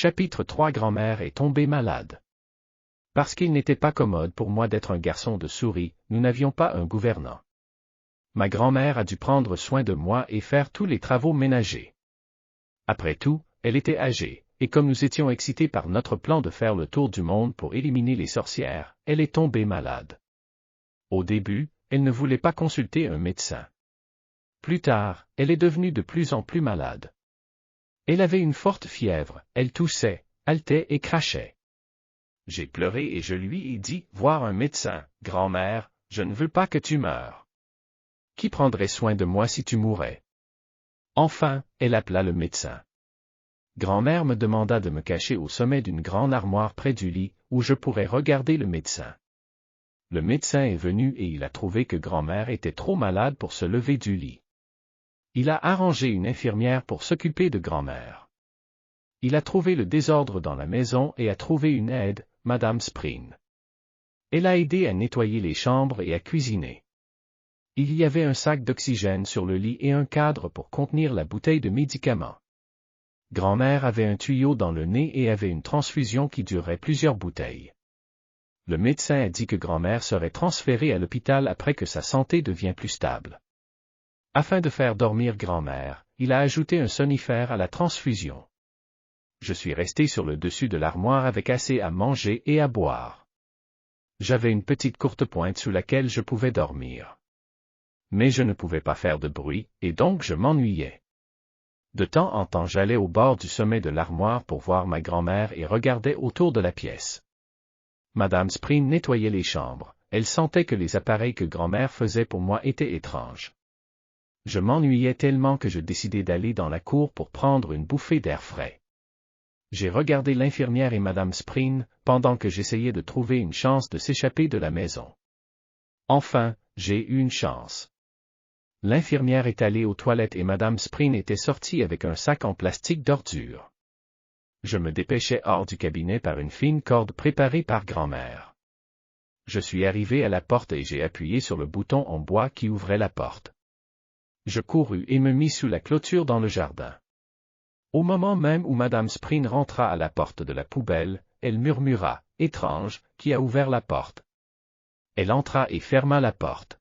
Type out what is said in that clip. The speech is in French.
Chapitre 3 Grand-mère est tombée malade. Parce qu'il n'était pas commode pour moi d'être un garçon de souris, nous n'avions pas un gouvernant. Ma grand-mère a dû prendre soin de moi et faire tous les travaux ménagers. Après tout, elle était âgée, et comme nous étions excités par notre plan de faire le tour du monde pour éliminer les sorcières, elle est tombée malade. Au début, elle ne voulait pas consulter un médecin. Plus tard, elle est devenue de plus en plus malade. Elle avait une forte fièvre, elle toussait, haletait et crachait. J'ai pleuré et je lui ai dit, voir un médecin, grand-mère, je ne veux pas que tu meures. Qui prendrait soin de moi si tu mourais? Enfin, elle appela le médecin. Grand-mère me demanda de me cacher au sommet d'une grande armoire près du lit, où je pourrais regarder le médecin. Le médecin est venu et il a trouvé que grand-mère était trop malade pour se lever du lit. Il a arrangé une infirmière pour s'occuper de grand-mère. Il a trouvé le désordre dans la maison et a trouvé une aide, Madame Spring. Elle a aidé à nettoyer les chambres et à cuisiner. Il y avait un sac d'oxygène sur le lit et un cadre pour contenir la bouteille de médicaments. Grand-mère avait un tuyau dans le nez et avait une transfusion qui durerait plusieurs bouteilles. Le médecin a dit que grand-mère serait transférée à l'hôpital après que sa santé devient plus stable. Afin de faire dormir grand-mère, il a ajouté un somnifère à la transfusion. Je suis resté sur le dessus de l'armoire avec assez à manger et à boire. J'avais une petite courte pointe sous laquelle je pouvais dormir. Mais je ne pouvais pas faire de bruit, et donc je m'ennuyais. De temps en temps j'allais au bord du sommet de l'armoire pour voir ma grand-mère et regardais autour de la pièce. Madame Spring nettoyait les chambres, elle sentait que les appareils que grand-mère faisait pour moi étaient étranges. Je m'ennuyais tellement que je décidai d'aller dans la cour pour prendre une bouffée d'air frais. J'ai regardé l'infirmière et Madame Spring, pendant que j'essayais de trouver une chance de s'échapper de la maison. Enfin, j'ai eu une chance. L'infirmière est allée aux toilettes et Madame Spring était sortie avec un sac en plastique d'ordures. Je me dépêchais hors du cabinet par une fine corde préparée par grand-mère. Je suis arrivé à la porte et j'ai appuyé sur le bouton en bois qui ouvrait la porte. Je courus et me mis sous la clôture dans le jardin. Au moment même où Madame Spring rentra à la porte de la poubelle, elle murmura, étrange, qui a ouvert la porte. Elle entra et ferma la porte.